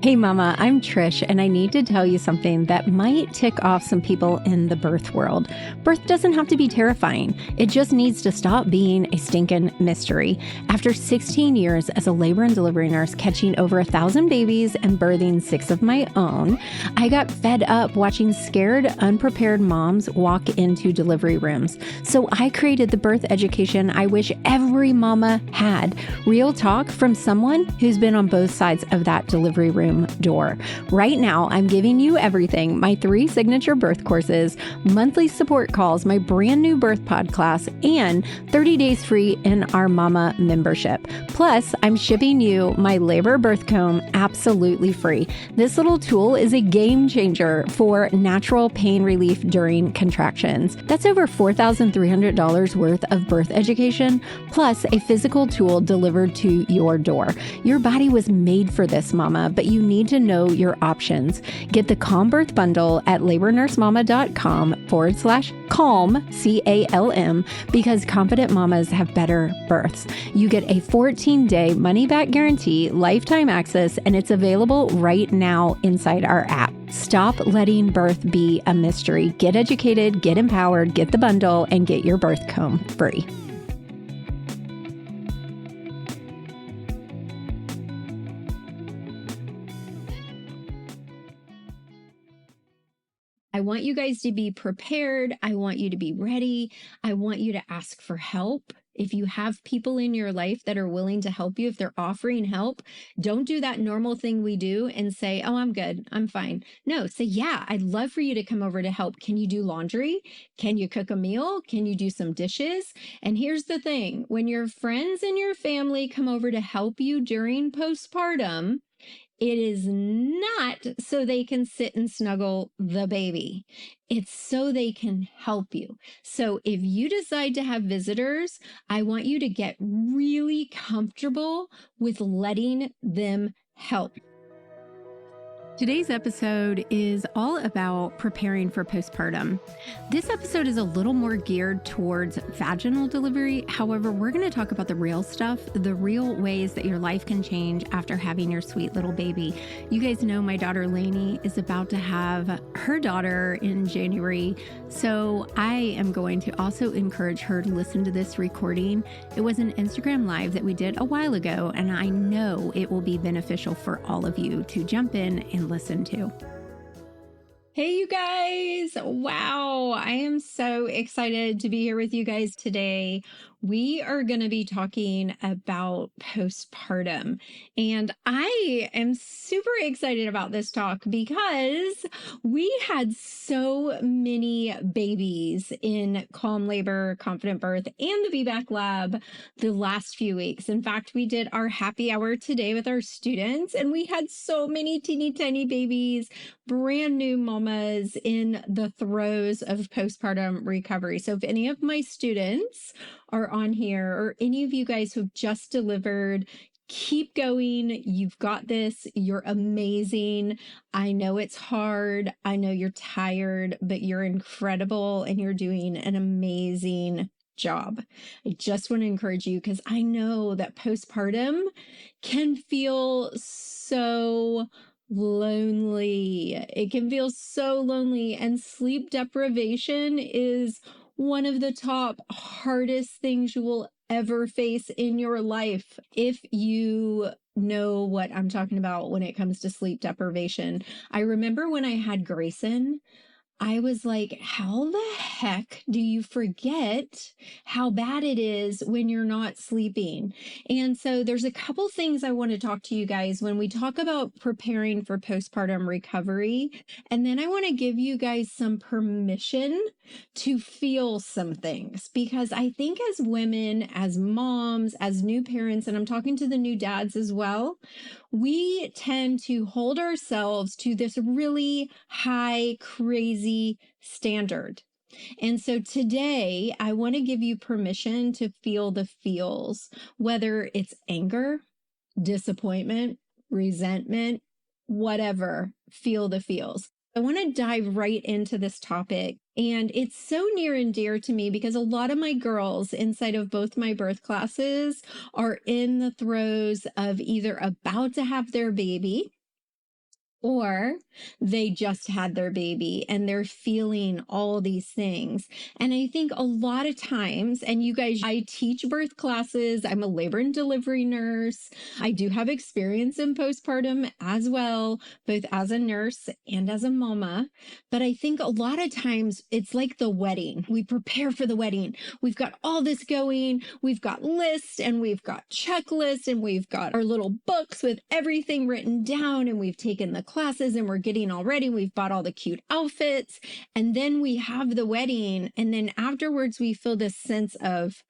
Hey mama, I'm Trish, and I need to tell you something that might tick off some people in the birth world. Birth doesn't have to be terrifying. It just needs to stop being a stinking mystery. After 16 years as a labor and delivery nurse, catching over 1,000 babies and birthing 6 of my own, I got fed up watching scared, unprepared moms walk into delivery rooms. So I created the birth education I wish every mama had. Real talk from someone who's been on both sides of that delivery room door. Right now, I'm giving you everything: my 3 signature birth courses, monthly support calls, my brand new birth pod class, and 30 days free in our mama membership. Plus, I'm shipping you my labor birth comb absolutely free. This little tool is a game changer for natural pain relief during contractions. That's over $4,300 worth of birth education, plus a physical tool delivered to your door. Your body was made for this, mama, but you need to know your options. Get the Calm Birth Bundle at labornursemama.com/calm, C-A-L-M, because confident mamas have better births. You get a 14-day money-back guarantee, lifetime access, and it's available right now inside our app. Stop letting birth be a mystery. Get educated, get empowered, get the bundle, and get your birth comb free. I want you guys to be prepared. I want you to be ready. I want you to ask for help. If you have people in your life that are willing to help you, if they're offering help, don't do that normal thing we do and say, oh, I'm good, I'm fine. No, say, yeah, I'd love for you to come over to help. Can you do laundry? Can you cook a meal? Can you do some dishes? And here's the thing, when your friends and your family come over to help you during postpartum, it is not so they can sit and snuggle the baby. It's so they can help you. So if you decide to have visitors, I want you to get really comfortable with letting them help. Today's episode is all about preparing for postpartum. This episode is a little more geared towards vaginal delivery. However, we're going to talk about the real stuff, the real ways that your life can change after having your sweet little baby. You guys know my daughter Lainey is about to have her daughter in January. So I am going to also encourage her to listen to this recording. It was an Instagram Live that we did a while ago, and I know it will be beneficial for all of you to jump in and listen to. Hey, you guys. Wow. I am so excited to be here with you guys today. We are going to be talking about postpartum. And I am super excited about this talk because we had so many babies in Calm Labor, Confident Birth, and the VBAC Lab the last few weeks. In fact, we did our happy hour today with our students, and we had so many teeny tiny babies, brand new mamas in the throes of postpartum recovery. So if any of my students are on here, or any of you guys who've just delivered, keep going. You've got this. You're amazing. I know it's hard. I know you're tired, but you're incredible and you're doing an amazing job. I just want to encourage you because I know that postpartum can feel so lonely. It can feel so lonely, and sleep deprivation is one of the top hardest things you will ever face in your life. If you know what I'm talking about when it comes to sleep deprivation, I remember when I had Grayson, I was like, how the heck do you forget how bad it is when you're not sleeping? And so there's a couple things I want to talk to you guys when we talk about preparing for postpartum recovery. And then I want to give you guys some permission to feel some things, because I think as women, as moms, as new parents, and I'm talking to the new dads as well, we tend to hold ourselves to this really high, crazy standard. And so today, I want to give you permission to feel the feels, whether it's anger, disappointment, resentment, whatever, feel the feels. I want to dive right into this topic. And it's so near and dear to me because a lot of my girls inside of both my birth classes are in the throes of either about to have their baby or they just had their baby and they're feeling all these things. And I think a lot of times, and you guys, I teach birth classes, I'm a labor and delivery nurse. I do have experience in postpartum as well, both as a nurse and as a mama. But I think a lot of times it's like the wedding. We prepare for the wedding. We've got all this going. We've got lists and we've got checklists and we've got our little books with everything written down, and we've taken the classes and we're getting all ready. We've bought all the cute outfits, and then we have the wedding. And then afterwards, we feel this sense of,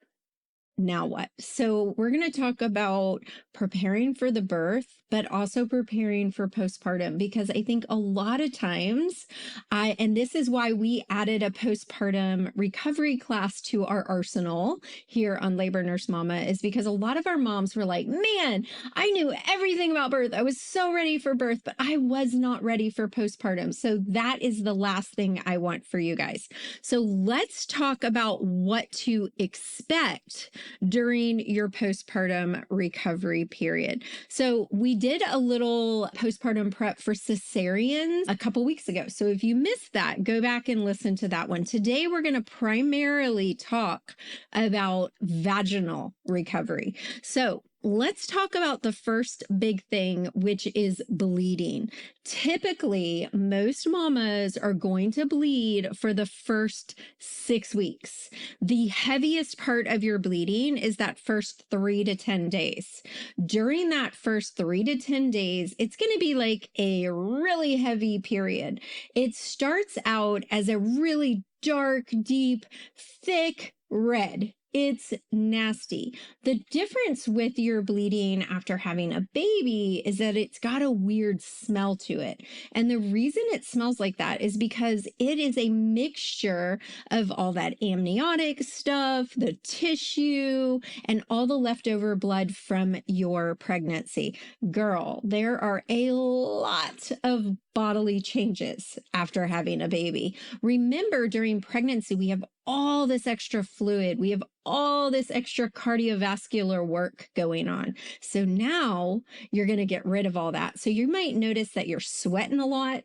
now what? So we're going to talk about preparing for the birth, but also preparing for postpartum, because I think a lot of times, and this is why we added a postpartum recovery class to our arsenal here on Labor Nurse Mama, is because a lot of our moms were like, man, I knew everything about birth. I was so ready for birth, but I was not ready for postpartum. So that is the last thing I want for you guys. So let's talk about what to expect during your postpartum recovery period. So we did a little postpartum prep for cesareans a couple weeks ago. So if you missed that, go back and listen to that one. Today, we're going to primarily talk about vaginal recovery. So let's talk about the first big thing, which is bleeding. Typically, most mamas are going to bleed for the first 6 weeks. The heaviest part of your bleeding is that first 3 to 10 days. During that first 3 to 10 days, it's going to be like a really heavy period. It starts out as a really dark, deep, thick red. It's nasty. The difference with your bleeding after having a baby is that it's got a weird smell to it. And the reason it smells like that is because it is a mixture of all that amniotic stuff, the tissue, and all the leftover blood from your pregnancy. Girl, there are a lot of bodily changes after having a baby. Remember, during pregnancy, we have all this extra fluid. We have all this extra cardiovascular work going on. So now you're going to get rid of all that. So you might notice that you're sweating a lot.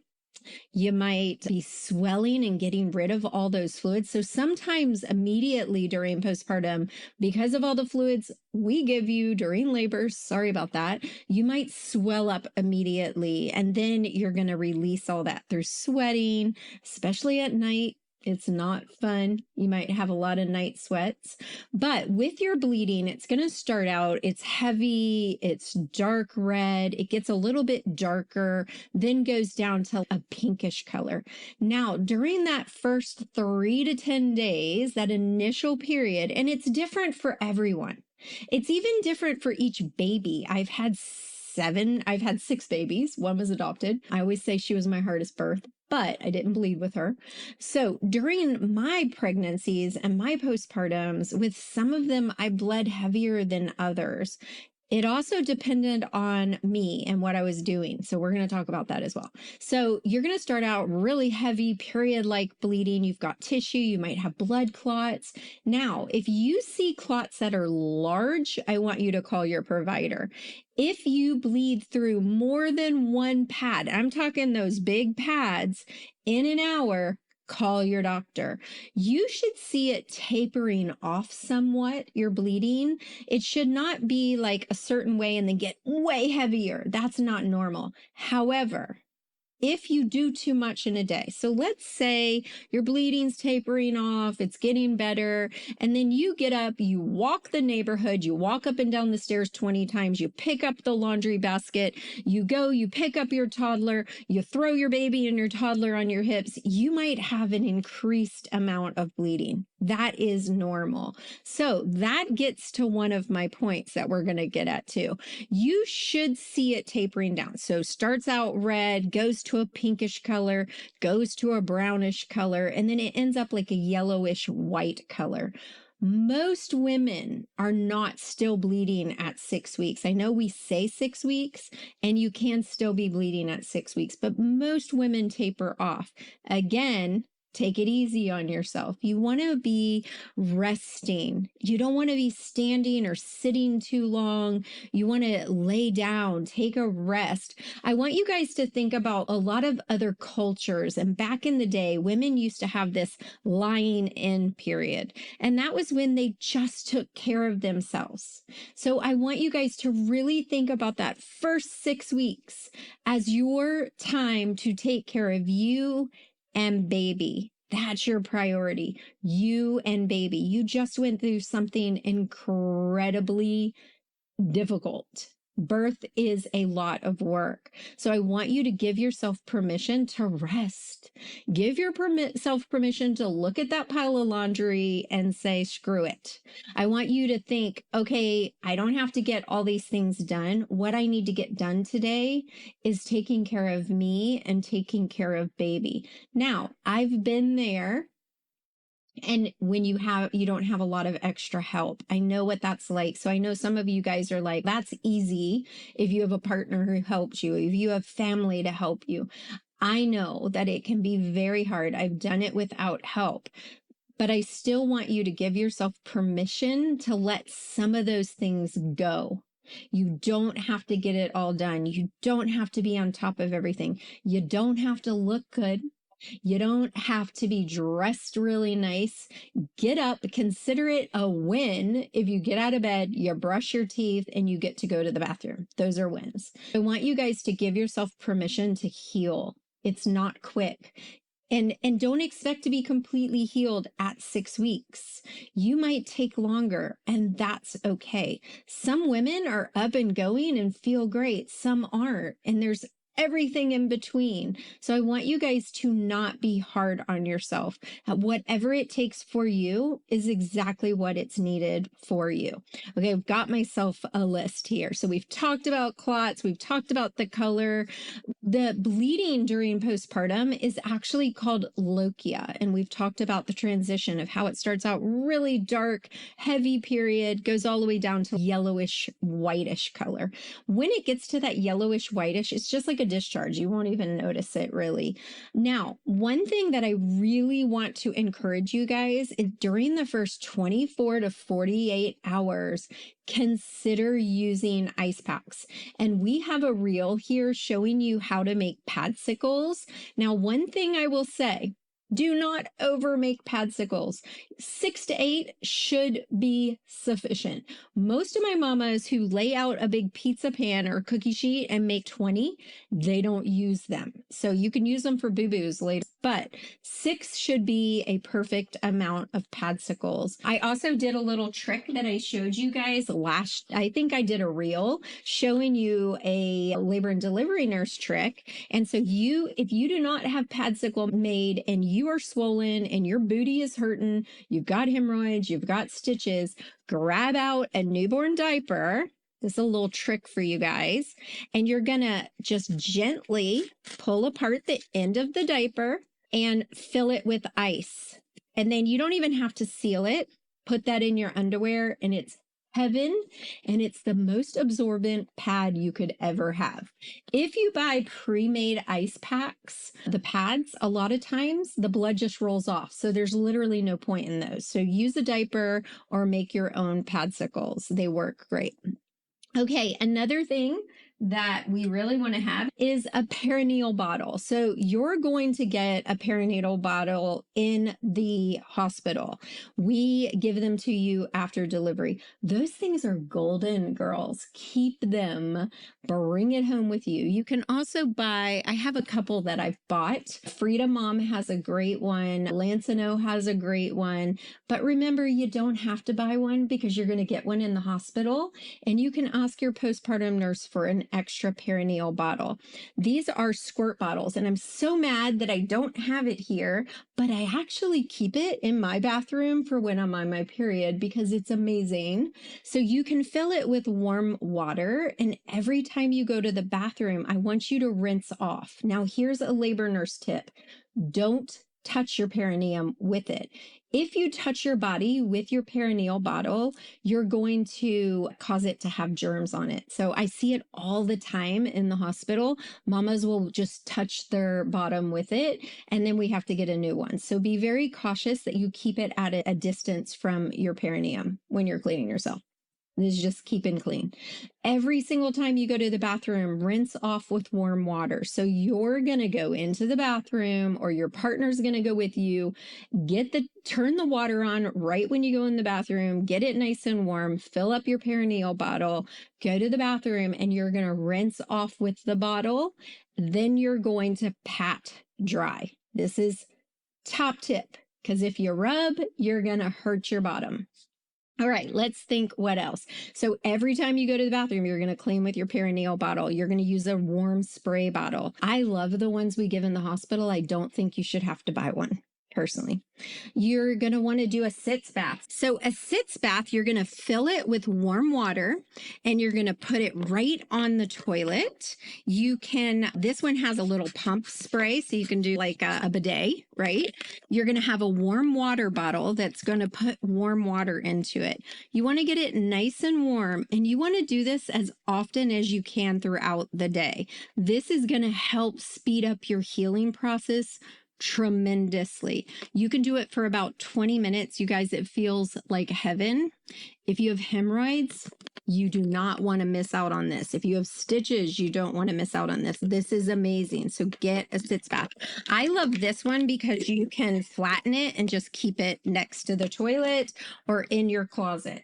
You might be swelling and getting rid of all those fluids. So sometimes immediately during postpartum, because of all the fluids we give you during labor, sorry about that, you might swell up immediately. And then you're going to release all that through sweating, especially at night. It's not fun. You might have a lot of night sweats, but with your bleeding, it's going to start out, it's heavy, it's dark red, it gets a little bit darker, then goes down to a pinkish color. Now, during that first 3 to 10 days, that initial period, and it's different for everyone. It's even different for each baby. I've had 6 babies. One was adopted. I always say she was my hardest birth, but I didn't bleed with her. So during my pregnancies and my postpartums, with some of them, I bled heavier than others. It also depended on me and what I was doing. So we're going to talk about that as well. So you're going to start out really heavy, period-like bleeding. You've got tissue. You might have blood clots. Now, if you see clots that are large, I want you to call your provider. If you bleed through more than one pad, I'm talking those big pads in an hour, call your doctor. You should see it tapering off somewhat, your bleeding. It should not be like a certain way and then get way heavier. That's not normal. However, if you do too much in a day, so let's say your bleeding's tapering off, it's getting better, and then you get up, you walk the neighborhood, you walk up and down the stairs 20 times, you pick up the laundry basket, you go, you pick up your toddler, you throw your baby and your toddler on your hips, you might have an increased amount of bleeding. That is normal. So that gets to one of my points that we're going to get at too. You should see it tapering down. So starts out red, goes to a pinkish color, goes to a brownish color, and then it ends up like a yellowish white color. Most women are not still bleeding at 6 weeks. I know we say 6 weeks, and you can still be bleeding at 6 weeks, but most women taper off. Again, Take it easy on yourself. You want to be resting. You don't want to be standing or sitting too long. You want to lay down, take a rest. I want you guys to think about a lot of other cultures. And back in the day, women used to have this lying in period. And that was when they just took care of themselves. So I want you guys to really think about that first 6 weeks as your time to take care of you and baby. That's your priority. You and baby. You just went through something incredibly difficult. Birth is a lot of work. So I want you to give yourself permission to rest. Give yourself permission to look at that pile of laundry and say, screw it. I want you to think, okay, I don't have to get all these things done. What I need to get done today is taking care of me and taking care of baby. Now, I've been there. And when you don't have a lot of extra help, I know what that's like. So I know some of you guys are like, that's easy if you have a partner who helps you, if you have family to help you. I know that it can be very hard. I've done it without help, but I still want you to give yourself permission to let some of those things go. You don't have to get it all done. You don't have to be on top of everything. You don't have to look good. You don't have to be dressed really nice. Get up, consider it a win. If you get out of bed, you brush your teeth, and you get to go to the bathroom. Those are wins. I want you guys to give yourself permission to heal. It's not quick. And don't expect to be completely healed at 6 weeks. You might take longer, and that's okay. Some women are up and going and feel great. Some aren't. And there's everything in between. So I want you guys to not be hard on yourself. Whatever it takes for you is exactly what it's needed for you. Okay, I've got myself a list here. So we've talked about clots. We've talked about the color. The bleeding during postpartum is actually called Lochia. And we've talked about the transition of how it starts out really dark, heavy period, goes all the way down to yellowish, whitish color. When it gets to that yellowish, whitish, it's just like a discharge. You won't even notice it really. Now, one thing that I really want to encourage you guys is during the first 24 to 48 hours, consider using ice packs. And we have a reel here showing you how to make padsicles. Now, one thing I will say, do not over make padsicles. 6 to 8 should be sufficient. Most of my mamas who lay out a big pizza pan or cookie sheet and make 20, they don't use them. So you can use them for boo-boos later, but 6 should be a perfect amount of padsicles. I also did a little trick that I showed you guys I think I did a reel showing you a labor and delivery nurse trick. And so if you do not have padsicle made and you are swollen and your booty is hurting, you've got hemorrhoids, you've got stitches, grab out a newborn diaper. This is a little trick for you guys. And you're going to just gently pull apart the end of the diaper and fill it with ice. And then you don't even have to seal it. Put that in your underwear and it's heaven, and it's the most absorbent pad you could ever have. If you buy pre-made ice packs, the pads, a lot of times the blood just rolls off. So there's literally no point in those. So use a diaper or make your own padsicles. They work great. Okay, another thing that we really want to have is a perineal bottle. So you're going to get a perinatal bottle in the hospital. We give them to you after delivery. Those things are golden, girls. Keep them. Bring it home with you. You can also buy, I have a couple that I've bought. Frida Mom has a great one. Lancino has a great one. But remember, you don't have to buy one because you're going to get one in the hospital, and you can ask your postpartum nurse for an extra perineal bottle. These are squirt bottles, and I'm so mad that I don't have it here, but I actually keep it in my bathroom for when I'm on my period because it's amazing. So you can fill it with warm water, and every time you go to the bathroom, I want you to rinse off. Now, here's a labor nurse tip. Don't touch your perineum with it. If you touch your body with your perineal bottle, you're going to cause it to have germs on it. So I see it all the time in the hospital. Mamas will just touch their bottom with it, and then we have to get a new one. So be very cautious that you keep it at a distance from your perineum when you're cleaning yourself. Is just keeping clean. Every single time you go to the bathroom, rinse off with warm water. So you're going to go into the bathroom, or your partner's going to go with you. Turn the water on right when you go in the bathroom, get it nice and warm, fill up your perineal bottle, go to the bathroom, and you're going to rinse off with the bottle. Then you're going to pat dry. This is top tip, because if you rub, you're going to hurt your bottom. All right, let's think what else. So every time you go to the bathroom, you're going to clean with your perineal bottle. You're going to use a warm spray bottle. I love the ones we give in the hospital. I don't think you should have to buy one, personally. You're going to want to do a sitz bath. So a sitz bath, you're going to fill it with warm water and you're going to put it right on the toilet. This one has a little pump spray, so you can do like a bidet, right? You're going to have a warm water bottle that's going to put warm water into it. You want to get it nice and warm, and you want to do this as often as you can throughout the day. This is going to help speed up your healing process tremendously. You can do it for about 20 minutes. You guys, it feels like heaven. If you have hemorrhoids, you do not want to miss out on this. If you have stitches, you don't want to miss out on this. This is amazing. So get a sitz bath. I love this one because you can flatten it and just keep it next to the toilet or in your closet.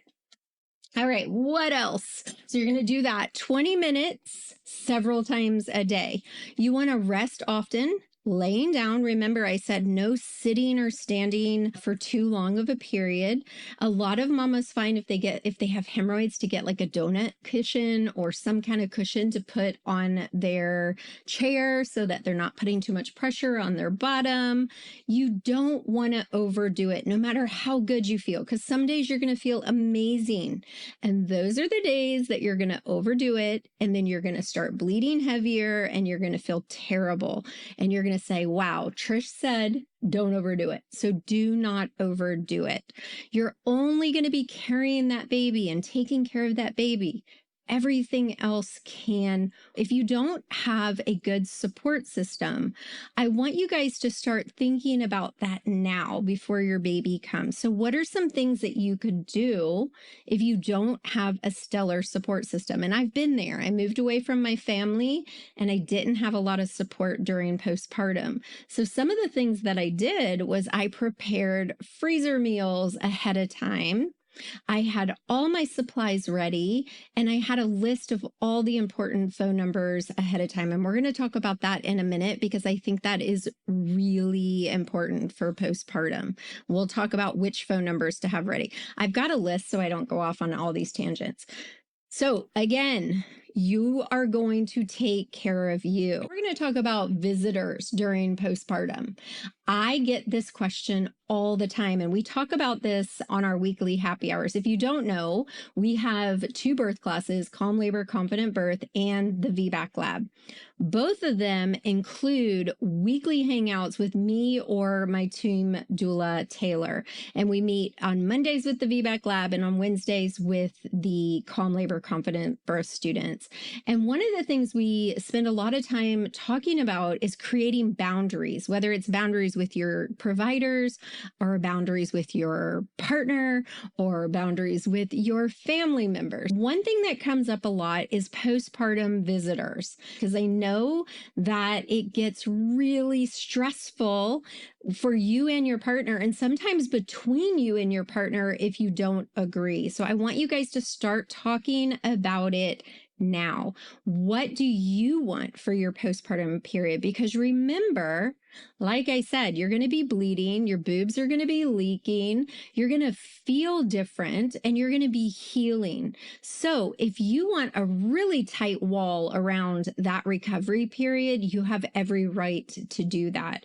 All right, what else? So you're going to do that 20 minutes several times a day. You want to rest often. Laying down. Remember, I said no sitting or standing for too long of a period. A lot of mamas find if they have hemorrhoids, to get like a donut cushion or some kind of cushion to put on their chair so that they're not putting too much pressure on their bottom. You don't want to overdo it, no matter how good you feel, because some days you're going to feel amazing. And those are the days that you're going to overdo it. And then you're going to start bleeding heavier and you're going to feel terrible. And you're going to say, wow, Trish said, don't overdo it. So do not overdo it. You're only going to be carrying that baby and taking care of that baby. Everything else can. If you don't have a good support system, I want you guys to start thinking about that now before your baby comes. So what are some things that you could do if you don't have a stellar support system? And I've been there. I moved away from my family and I didn't have a lot of support during postpartum. So some of the things that I did was I prepared freezer meals ahead of time. I had all my supplies ready, and I had a list of all the important phone numbers ahead of time. And we're going to talk about that in a minute because I think that is really important for postpartum. We'll talk about which phone numbers to have ready. I've got a list so I don't go off on all these tangents. So again, you are going to take care of you. We're going to talk about visitors during postpartum. I get this question all the time, and we talk about this on our weekly happy hours. If you don't know, we have 2 birth classes, Calm Labor, Confident Birth, and the VBAC Lab. Both of them include weekly hangouts with me or my team doula, Taylor. And we meet on Mondays with the VBAC Lab and on Wednesdays with the Calm Labor, Confident Birth students. And one of the things we spend a lot of time talking about is creating boundaries, whether it's boundaries with your providers or boundaries with your partner or boundaries with your family members. One thing that comes up a lot is postpartum visitors, because I know that it gets really stressful for you and your partner, and sometimes between you and your partner if you don't agree. So I want you guys to start talking about it now. What do you want for your postpartum period? Because remember, like I said, you're going to be bleeding, your boobs are going to be leaking, you're going to feel different, and you're going to be healing. So if you want a really tight wall around that recovery period, you have every right to do that.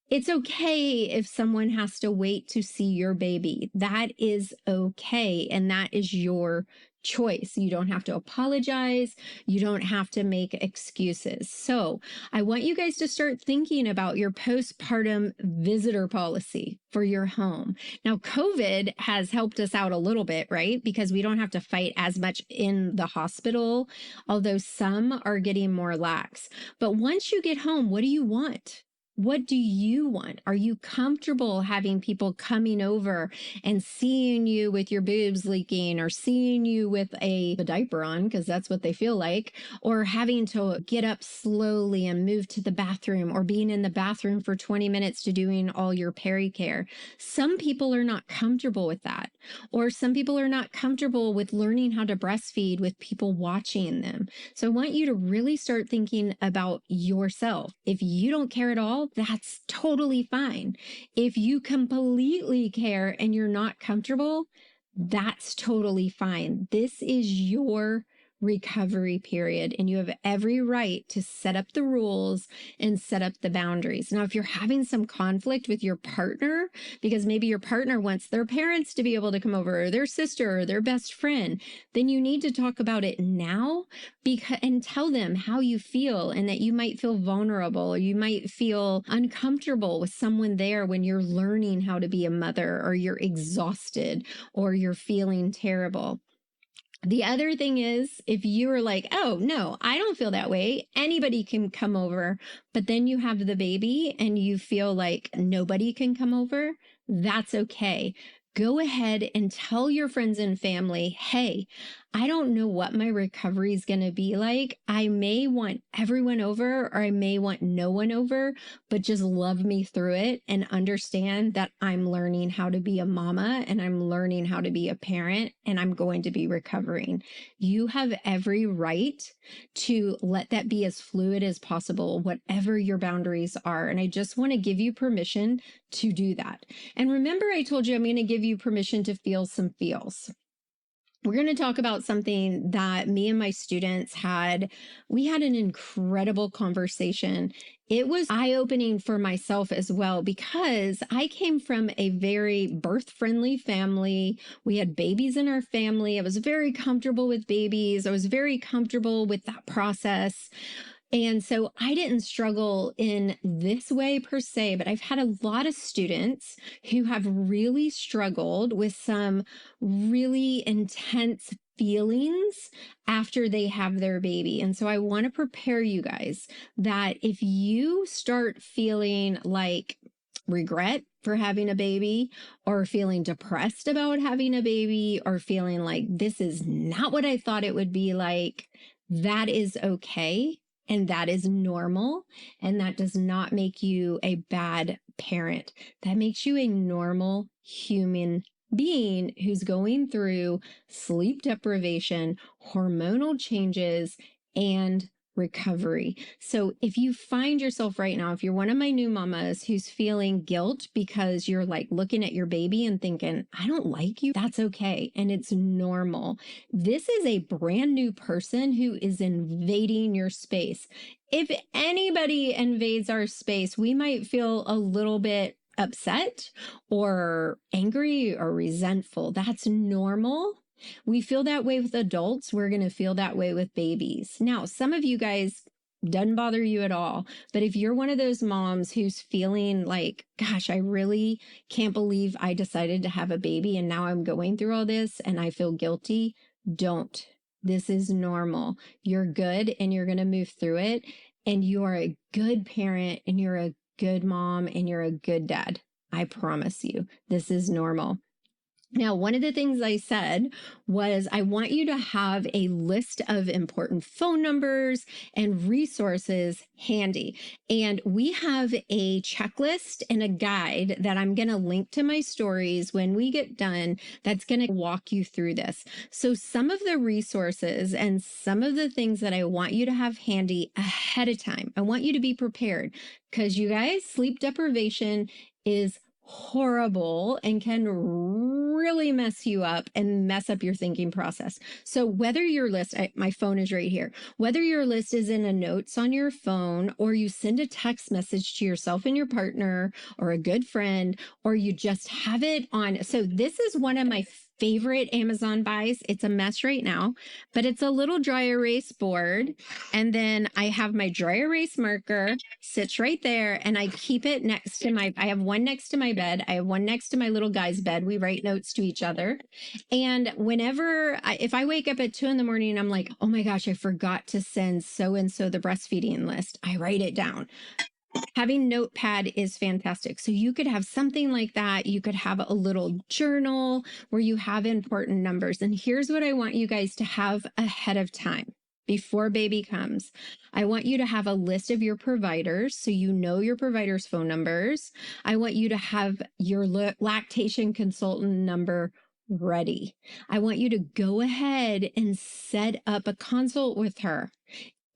It's okay if someone has to wait to see your baby. That is okay, and that is your choice. You don't have to apologize. You don't have to make excuses. So I want you guys to start thinking about your postpartum visitor policy for your home. Now, COVID has helped us out a little bit, right? Because we don't have to fight as much in the hospital, although some are getting more lax. But once you get home, what do you want? What do you want? Are you comfortable having people coming over and seeing you with your boobs leaking, or seeing you with a diaper on, because that's what they feel like, or having to get up slowly and move to the bathroom, or being in the bathroom for 20 minutes to doing all your peri-care? Some people are not comfortable with that, or some people are not comfortable with learning how to breastfeed with people watching them. So I want you to really start thinking about yourself. If you don't care at all, that's totally fine. If you completely care and you're not comfortable, that's totally fine. This is your recovery period, and you have every right to set up the rules and set up the boundaries. Now, if you're having some conflict with your partner, because maybe your partner wants their parents to be able to come over, or their sister, or their best friend, then you need to talk about it now, and tell them how you feel, and that you might feel vulnerable, or you might feel uncomfortable with someone there when you're learning how to be a mother, or you're exhausted, or you're feeling terrible. The other thing is, if you are like, oh, no, I don't feel that way, anybody can come over, but then you have the baby and you feel like nobody can come over, that's okay. Go ahead and tell your friends and family, hey, I don't know what my recovery is going to be like. I may want everyone over, or I may want no one over, but just love me through it and understand that I'm learning how to be a mama, and I'm learning how to be a parent, and I'm going to be recovering. You have every right to let that be as fluid as possible, whatever your boundaries are. And I just want to give you permission to do that. And remember, I told you I'm going to give you permission to feel some feels. We're going to talk about something that me and my students had. We had an incredible conversation. It was eye-opening for myself as well, because I came from a very birth-friendly family. We had babies in our family. I was very comfortable with babies. I was very comfortable with that process. And so I didn't struggle in this way per se, but I've had a lot of students who have really struggled with some really intense feelings after they have their baby. And so I want to prepare you guys that if you start feeling like regret for having a baby, or feeling depressed about having a baby, or feeling like this is not what I thought it would be like, that is okay. And that is normal. And that does not make you a bad parent. That makes you a normal human being who's going through sleep deprivation, hormonal changes, and recovery. So if you find yourself right now, if you're one of my new mamas who's feeling guilt because you're like looking at your baby and thinking, I don't like you, that's okay. And it's normal. This is a brand new person who is invading your space. If anybody invades our space, we might feel a little bit upset or angry or resentful. That's normal. We feel that way with adults. We're going to feel that way with babies. Now, some of you guys, doesn't bother you at all. But if you're one of those moms who's feeling like, gosh, I really can't believe I decided to have a baby and now I'm going through all this and I feel guilty, don't. This is normal. You're good and you're going to move through it. And you are a good parent and you're a good mom and you're a good dad. I promise you, this is normal. Now, one of the things I said was I want you to have a list of important phone numbers and resources handy. And we have a checklist and a guide that I'm going to link to my stories when we get done that's going to walk you through this. So some of the resources and some of the things that I want you to have handy ahead of time, I want you to be prepared, because you guys, sleep deprivation is horrible and can really mess you up and mess up your thinking process. So whether your list, my phone is right here, whether your list is in a notes on your phone, or you send a text message to yourself and your partner or a good friend, or you just have it on. So this is one of my favorite Amazon buys. It's a mess right now, but it's a little dry erase board. And then I have my dry erase marker sits right there, and I keep it next to I have one next to my bed. I have one next to my little guy's bed. We write notes to each other. And if I wake up at 2 a.m. and I'm like, oh my gosh, I forgot to send so-and-so the breastfeeding list, I write it down. Having notepad is fantastic. So you could have something like that. You could have a little journal where you have important numbers. And here's what I want you guys to have ahead of time. Before baby comes, I want you to have a list of your providers so you know your providers' phone numbers. I want you to have your lactation consultant number ready. I want you to go ahead and set up a consult with her.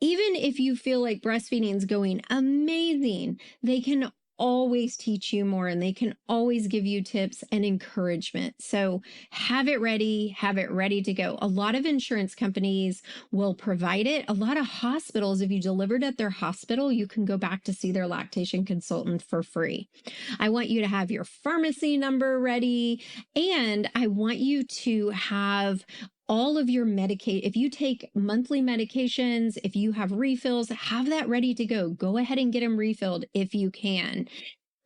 Even if you feel like breastfeeding is going amazing, they can always teach you more, and they can always give you tips and encouragement. So have it ready to go. A lot of insurance companies will provide it. A lot of hospitals, if you delivered at their hospital, you can go back to see their lactation consultant for free. I want you to have your pharmacy number ready, and I want you to have all of your if you take monthly medications, if you have refills, have that ready to go. Go ahead and get them refilled if you can.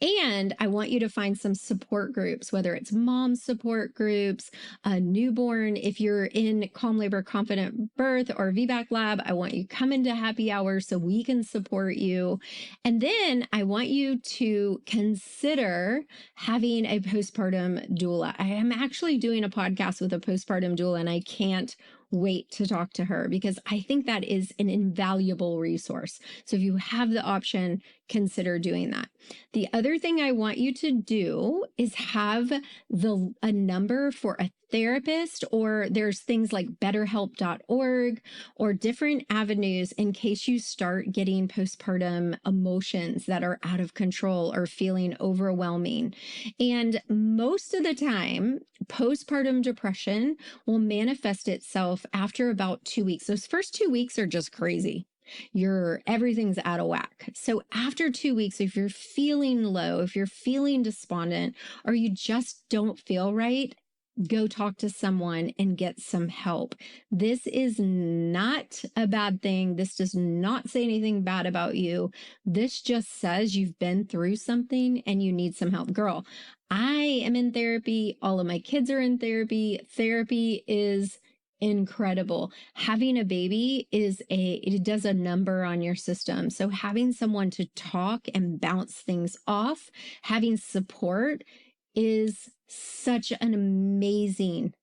And I want you to find some support groups, whether it's mom support groups, a newborn. If you're in Calm Labor Confident Birth or VBAC Lab, I want you to come into happy hour so we can support you. And then I want you to consider having a postpartum doula. I am actually doing a podcast with a postpartum doula, and I can't wait to talk to her because I think that is an invaluable resource. So if you have the option, consider doing that. The other thing I want you to do is have a number for a therapist, or there's things like betterhelp.org or different avenues in case you start getting postpartum emotions that are out of control or feeling overwhelming. And most of the time, postpartum depression will manifest itself after about 2 weeks. Those first 2 weeks are just crazy. Everything's out of whack. So after 2 weeks, if you're feeling low, if you're feeling despondent, or you just don't feel right, go talk to someone and get some help. This is not a bad thing. This does not say anything bad about you. This just says you've been through something and you need some help. Girl, I am in therapy. All of my kids are in therapy. Therapy is incredible. Having a baby it does a number on your system. So having someone to talk and bounce things off, having support is such an amazing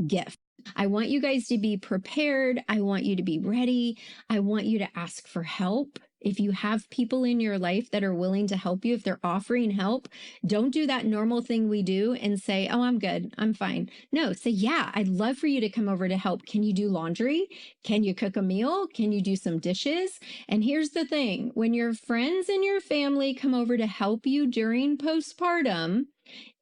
gift. I want you guys to be prepared. I want you to be ready. I want you to ask for help. If you have people in your life that are willing to help you, if they're offering help, don't do that normal thing we do and say, oh, I'm good, I'm fine. No, say, yeah, I'd love for you to come over to help. Can you do laundry? Can you cook a meal? Can you do some dishes? And here's the thing, when your friends and your family come over to help you during postpartum,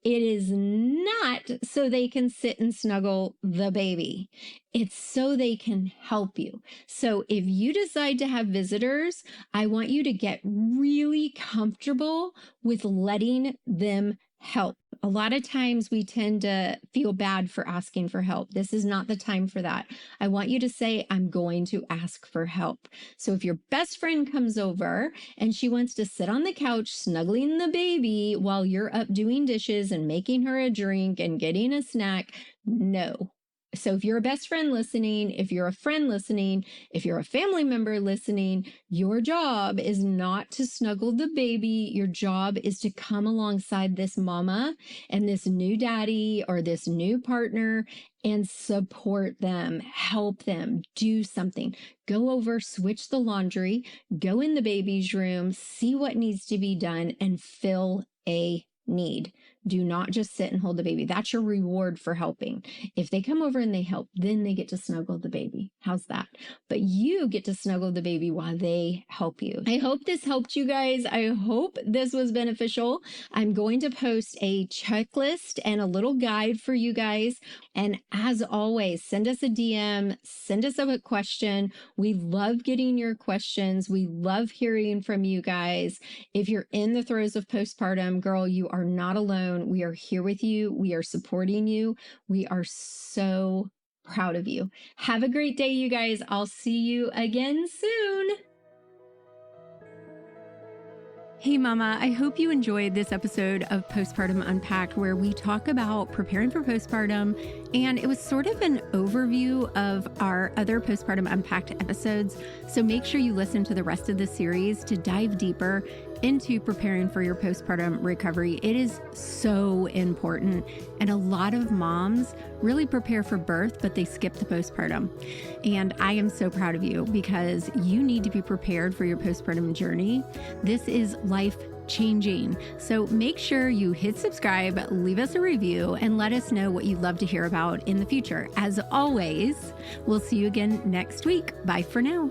it is not so they can sit and snuggle the baby. It's so they can help you. So if you decide to have visitors, I want you to get really comfortable with letting them help. A lot of times we tend to feel bad for asking for help. This is not the time for that. I want you to say, I'm going to ask for help. So if your best friend comes over and she wants to sit on the couch snuggling the baby while you're up doing dishes and making her a drink and getting a snack, no. So if you're a best friend listening, if you're a friend listening, if you're a family member listening, your job is not to snuggle the baby. Your job is to come alongside this mama and this new daddy or this new partner and support them, help them, do something. Go over, switch the laundry, go in the baby's room, see what needs to be done, and fill a need. Do not just sit and hold the baby. That's your reward for helping. If they come over and they help, then they get to snuggle the baby. How's that? But you get to snuggle the baby while they help you. I hope this helped you guys. I hope this was beneficial. I'm going to post a checklist and a little guide for you guys. And as always, send us a DM, send us a question. We love getting your questions. We love hearing from you guys. If you're in the throes of postpartum, girl, you are not alone. alone. We are here with you. We are supporting you. We are so proud of you. Have a great day, you guys. I'll see you again soon. Hey, Mama, I hope you enjoyed this episode of Postpartum Unpacked, where we talk about preparing for postpartum. And it was sort of an overview of our other Postpartum Unpacked episodes. So make sure you listen to the rest of the series to dive deeper into preparing for your postpartum recovery. It is so important. And a lot of moms really prepare for birth, but they skip the postpartum. And I am so proud of you because you need to be prepared for your postpartum journey. This is life changing. So make sure you hit subscribe, leave us a review, and let us know what you'd love to hear about in the future. As always, we'll see you again next week. Bye for now.